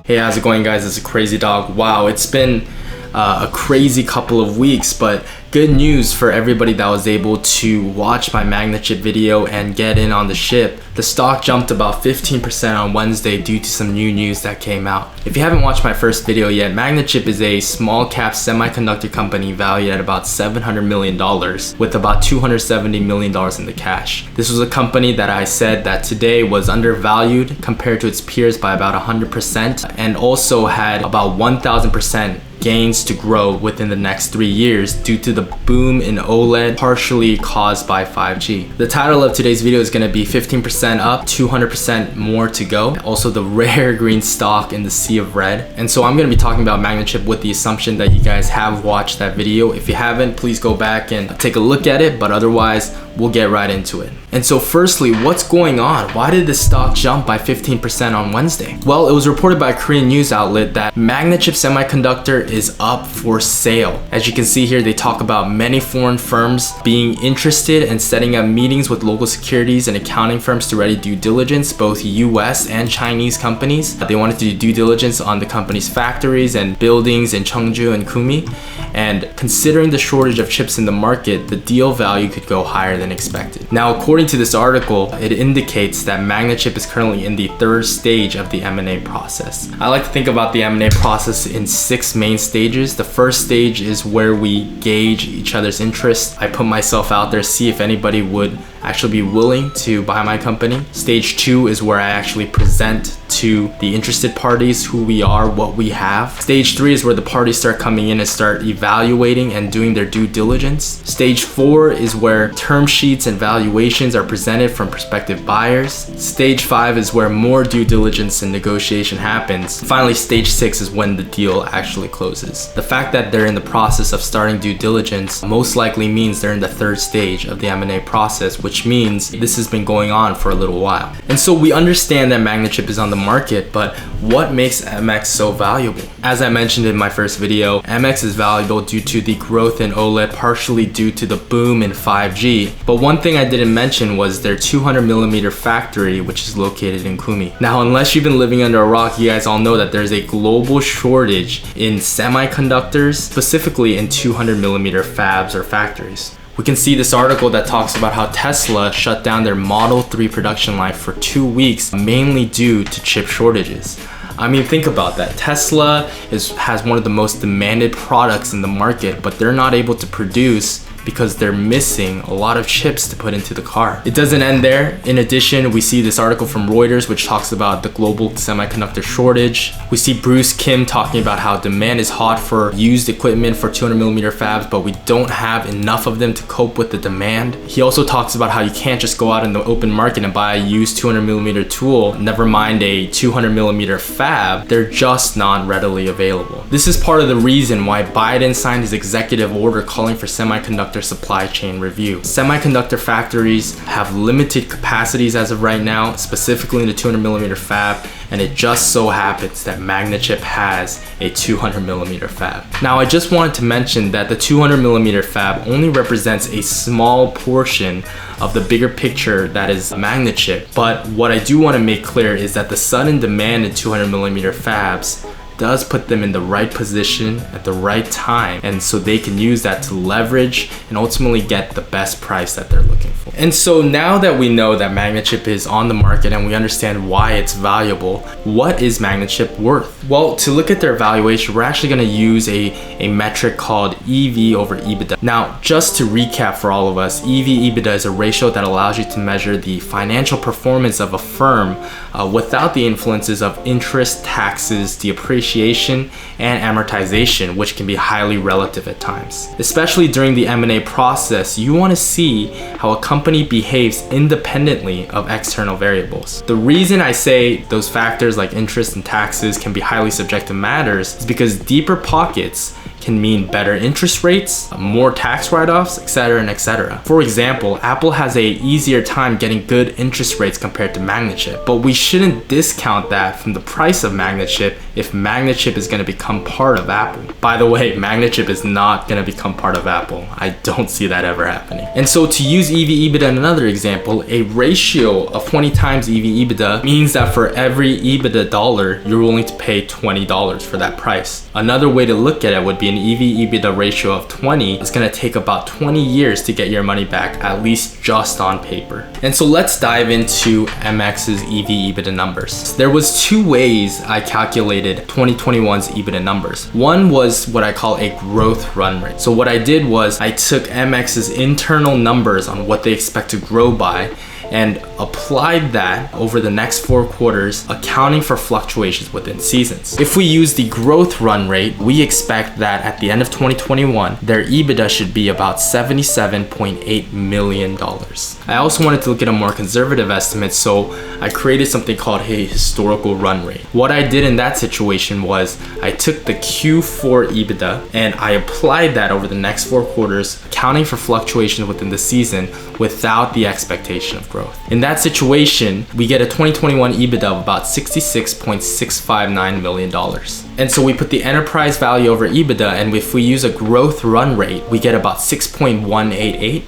Hey, how's it going, guys? It's a Crazy Dog. Wow, it's been a crazy couple of weeks, but good news for everybody that was able to watch my Magnachip video and get in on the ship. The stock jumped about 15% on Wednesday due to some new news that came out. If you haven't watched my first video yet, Magnachip is a small cap semiconductor company valued at about $700 million with about $270 million in the cash. This was a company that I said that today was undervalued compared to its peers by about 100% and also had about 1,000% gains to grow within the next 3 years due to the boom in OLED partially caused by 5G. The title of today's video is going to be 15% up, 200% more to go. Also the rare green stock in the sea of red. And so I'm going to be talking about Magnachip with the assumption that you guys have watched that video. If you haven't, please go back and take a look at it, but otherwise we'll get right into it. And so firstly, what's going on? Why did this stock jump by 15% on Wednesday? Well, it was reported by a Korean news outlet that Magnachip Semiconductor is up for sale. As you can see here, they talk about many foreign firms being interested in setting up meetings with local securities and accounting firms to ready due diligence, both US and Chinese companies. They wanted to do due diligence on the company's factories and buildings in Cheongju and Gumi. And considering the shortage of chips in the market, the deal value could go higher than expected. Now, according to this article, it indicates that Magnachip is currently in the third stage of the M&A process. I like to think about the M&A process in 6 main stages. The first stage is where we gauge each other's interests. I put myself out there, see if anybody would actually be willing to buy my company. Stage 2 is where I actually present to the interested parties who we are, what we have. Stage 3 is where the parties start coming in and start evaluating and doing their due diligence. Stage 4 is where term sheets and valuations are presented from prospective buyers. Stage 5 is where more due diligence and negotiation happens. Finally, stage 6 is when the deal actually closes. The fact that they're in the process of starting due diligence most likely means they're in the third stage of the M&A process, which means this has been going on for a little while. And so we understand that Magnachip is on the market, but what makes MX so valuable? As I mentioned in my first video, MX is valuable due to the growth in OLED, partially due to the boom in 5G. But one thing I didn't mention was their 200mm factory, which is located in Gumi. Now, unless you've been living under a rock, you guys all know that there's a global shortage in semiconductors, specifically in 200mm fabs or factories. We can see this article that talks about how Tesla shut down their Model 3 production line for 2 weeks, mainly due to chip shortages. I mean, think about that. Tesla has one of the most demanded products in the market, but they're not able to produce because they're missing a lot of chips to put into the car. It doesn't end there. In addition, we see this article from Reuters which talks about the global semiconductor shortage. We see Bruce Kim talking about how demand is hot for used equipment for 200mm fabs, but we don't have enough of them to cope with the demand. He also talks about how you can't just go out in the open market and buy a used 200mm tool, never mind a 200mm fab. They're just not readily available. This is part of the reason why Biden signed his executive order calling for semiconductor supply chain review. Semiconductor factories have limited capacities as of right now, specifically in the 200mm fab, and it just so happens that Magnachip has a 200mm fab. Now, I just wanted to mention that the 200mm fab only represents a small portion of the bigger picture that is Magnachip, but what I do want to make clear is that the sudden demand in 200mm fabs does put them in the right position at the right time, and so they can use that to leverage and ultimately get the best price that they're looking for. And so now that we know that Magnachip is on the market and we understand why it's valuable, what is Magnachip worth? Well, to look at their valuation, we're actually going to use a metric called EV over EBITDA. Now, just to recap for all of us, EV/EBITDA is a ratio that allows you to measure the financial performance of a firm without the influences of interest, taxes, depreciation, and amortization, which can be highly relative at times. Especially during the M&A process, you want to see how a company behaves independently of external variables. The reason I say those factors like interest and taxes can be highly subjective matters is because deeper pockets can mean better interest rates, more tax write-offs, etc. and etc. For example, Apple has a easier time getting good interest rates compared to Magnachip, but we shouldn't discount that from the price of Magnachip if Magnachip is going to become part of Apple. By the way, Magnachip is not going to become part of Apple. I don't see that ever happening. And so to use EV/EBITDA in another example, a ratio of 20 times EV/EBITDA means that for every EBITDA dollar, you're willing to pay $20 for that price. Another way to look at it would be an EV/EBITDA ratio of 20 is going to take about 20 years to get your money back, at least just on paper. And so let's dive into MX's EV/EBITDA numbers. There was two ways I calculated 2021's EBITDA numbers. One was what I call a growth run rate. So what I did was I took MX's internal numbers on what they expect to grow by and applied that over the next 4 quarters, accounting for fluctuations within seasons. If we use the growth run rate, we expect that at the end of 2021, their EBITDA should be about $77.8 million. I also wanted to look at a more conservative estimate, so I created something called a historical run rate. What I did in that situation was I took the Q4 EBITDA and I applied that over the next 4 quarters, accounting for fluctuations within the season without the expectation of growth. In that situation, we get a 2021 EBITDA of about $66.659 million. And so we put the enterprise value over EBITDA, and if we use a growth run rate, we get about 6.188.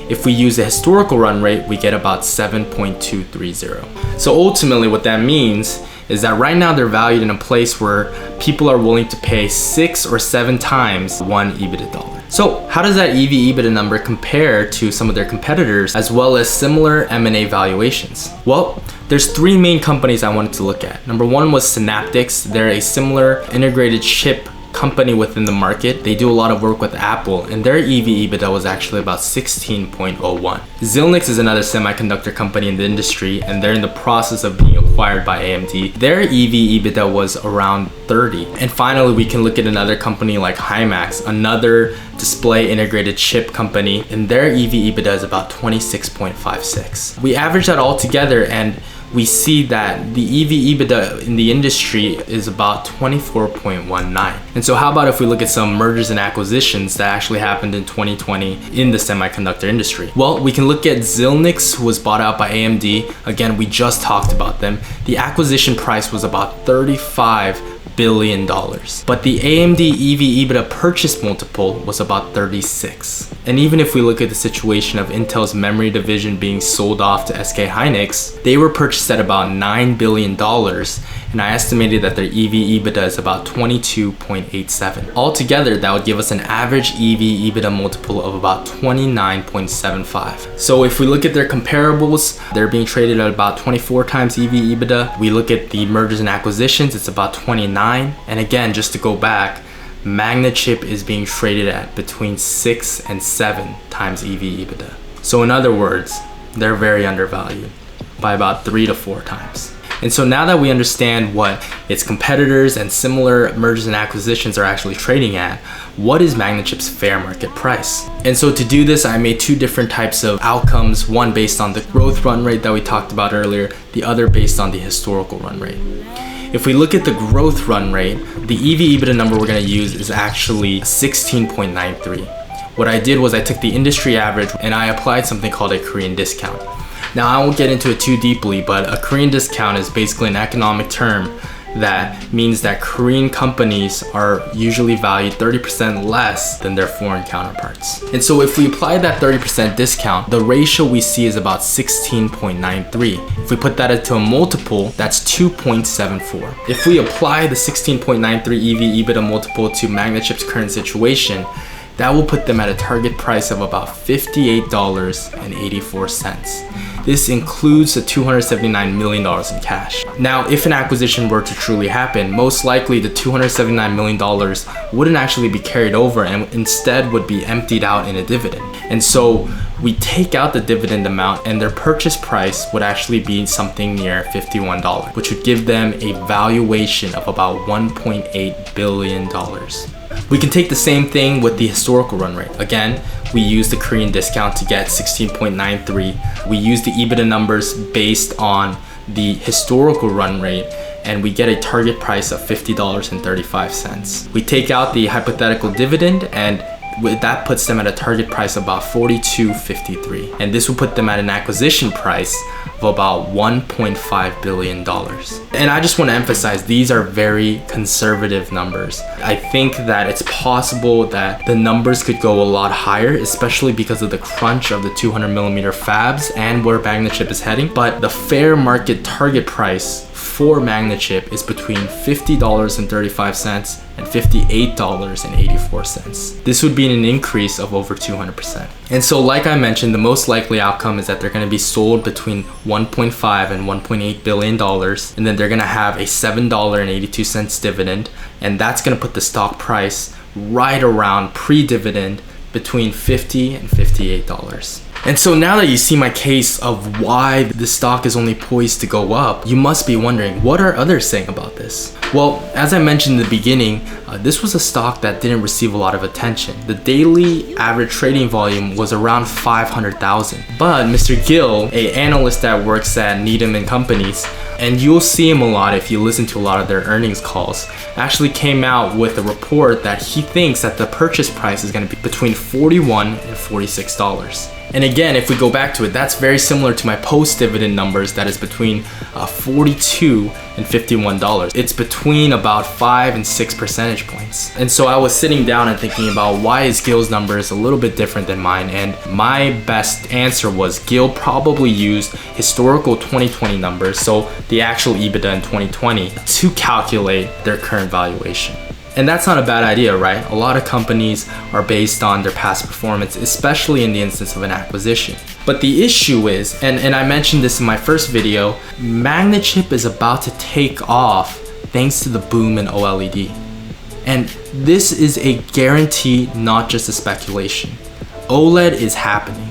If we use a historical run rate, we get about 7.230. So ultimately what that means is that right now they're valued in a place where people are willing to pay 6 or 7 times one EBITDA dollar. So how does that EV/EBITDA number compare to some of their competitors as well as similar M&A valuations? Well, there's 3 main companies I wanted to look at. Number 1 was Synaptics. They're a similar integrated chip company within the market. They do a lot of work with Apple, and their EV/EBITDA was actually about 16.01. Xilinx is another semiconductor company in the industry, and they're in the process of being acquired by AMD. Their EV/EBITDA was around 30. And finally, we can look at another company like Himax, another display integrated chip company, and their EV/EBITDA is about 26.56. We average that all together and we see that the EV/EBITDA in the industry is about 24.19. And so how about if we look at some mergers and acquisitions that actually happened in 2020 in the semiconductor industry? Well, we can look at Xilinx, who was bought out by AMD. Again, we just talked about them. The acquisition price was about $35 billion. But the AMD EV/EBITDA purchase multiple was about 36. And even if we look at the situation of Intel's memory division being sold off to SK Hynix, they were purchased at about $9 billion. And I estimated that their EV/EBITDA is about 22.87. Altogether, that would give us an average EV/EBITDA multiple of about 29.75. So if we look at their comparables, they're being traded at about 24 times EV/EBITDA. We look at the mergers and acquisitions, it's about 29. And again, just to go back, Magnachip is being traded at between 6 and 7 times EV/EBITDA. So in other words, they're very undervalued by about 3 to 4 times. And so now that we understand what its competitors and similar mergers and acquisitions are actually trading at, what is Magnachip's fair market price? And so to do this, I made 2 different types of outcomes, one based on the growth run rate that we talked about earlier, the other based on the historical run rate. If we look at the growth run rate, the EV/EBITDA number we're going to use is actually 16.93. What I did was I took the industry average and I applied something called a Korean discount. Now, I won't get into it too deeply, but a Korean discount is basically an economic term that means that Korean companies are usually valued 30% less than their foreign counterparts. And so if we apply that 30% discount, the ratio we see is about 16.93. If we put that into a multiple, that's 2.74. If we apply the 16.93 EV/EBITDA multiple to Magnachip's current situation, that will put them at a target price of about $58.84. This includes the $279 million in cash. Now, if an acquisition were to truly happen, most likely the $279 million wouldn't actually be carried over and instead would be emptied out in a dividend. And so we take out the dividend amount and their purchase price would actually be something near $51, which would give them a valuation of about $1.8 billion. We can take the same thing with the historical run rate. Again, we use the Korean discount to get 16.93. We use the EBITDA numbers based on the historical run rate, and we get a target price of $50.35. We take out the hypothetical dividend and That puts them at a target price of about $42.53. And this will put them at an acquisition price of about $1.5 billion. And I just want to emphasize, these are very conservative numbers. I think that it's possible that the numbers could go a lot higher, especially because of the crunch of the 200mm fabs and where Magnachip is heading. But the fair market target price for Magnachip is between $50.35 and $58.84. This would be an increase of over 200%. And so like I mentioned, the most likely outcome is that they're going to be sold between $1.5 and $1.8 billion, and then they're going to have a $7.82 dividend, and that's going to put the stock price right around pre-dividend between $50 and $58. And so now that you see my case of why the stock is only poised to go up, you must be wondering, what are others saying about this? Well, as I mentioned in the beginning, this was a stock that didn't receive a lot of attention. The daily average trading volume was around 500,000. But Mr. Gill, an analyst that works at Needham & Companies, and you'll see him a lot if you listen to a lot of their earnings calls, actually came out with a report that he thinks that the purchase price is going to be between $41 and $46. And again, if we go back to it, that's very similar to my post-dividend numbers, that is between $42 and $51. It's between about 5 and 6 percentage points. And so I was sitting down and thinking about, why is Gill's numbers a little bit different than mine? And my best answer was Gill probably used historical 2020 numbers, so the actual EBITDA in 2020, to calculate their current valuation. And that's not a bad idea, right? A lot of companies are based on their past performance, especially in the instance of an acquisition. But the issue is, and I mentioned this in my first video, Magnachip is about to take off thanks to the boom in OLED. And this is a guarantee, not just a speculation. OLED is happening.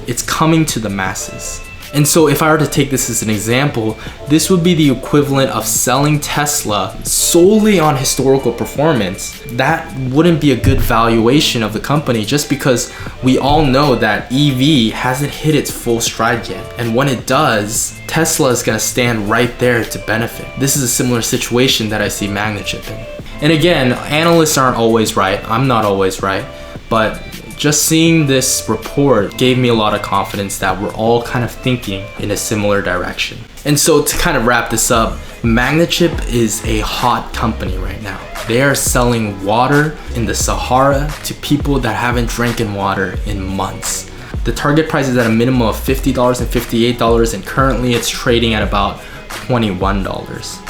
It's coming to the masses. And so if I were to take this as an example, this would be the equivalent of selling Tesla solely on historical performance. That wouldn't be a good valuation of the company, just because we all know that EV hasn't hit its full stride yet. And when it does, Tesla is going to stand right there to benefit. This is a similar situation that I see Magnachip in. And again, analysts aren't always right. I'm not always right. But just seeing this report gave me a lot of confidence that we're all kind of thinking in a similar direction. And so to kind of wrap this up, Magnachip is a hot company right now. They are selling water in the Sahara to people that haven't drinking water in months. The target price is at a minimum of $50 and $58, and currently it's trading at about $21.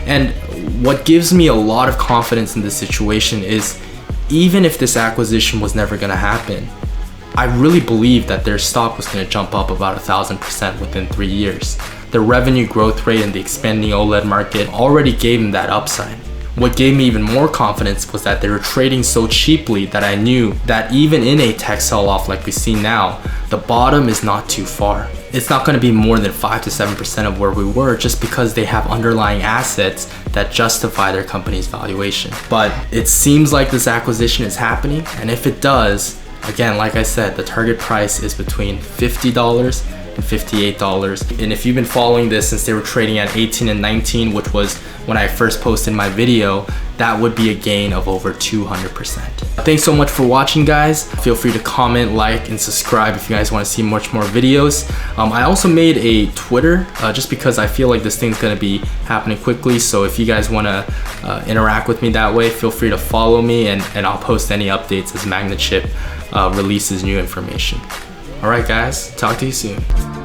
And what gives me a lot of confidence in this situation is, even if this acquisition was never going to happen, I really believe that their stock was going to jump up about 1,000% within 3 years. The revenue growth rate in the expanding OLED market already gave them that upside. What gave me even more confidence was that they were trading so cheaply that I knew that even in a tech sell-off like we see now, the bottom is not too far. It's not going to be more than 5 to 7% of where we were, just because they have underlying assets that justify their company's valuation. But it seems like this acquisition is happening, and if it does, again, like I said, the target price is between $50 and $58. And if you've been following this since they were trading at 18 and 19, which was when I first posted my video, that would be a gain of over 200%. Thanks so much for watching, guys. Feel free to comment, like, and subscribe if you guys want to see much more videos. I also made a Twitter just because I feel like this thing's gonna be happening quickly. So if you guys want to interact with me that way, feel free to follow me, and I'll post any updates as Magnachip releases new information. All right, guys, talk to you soon.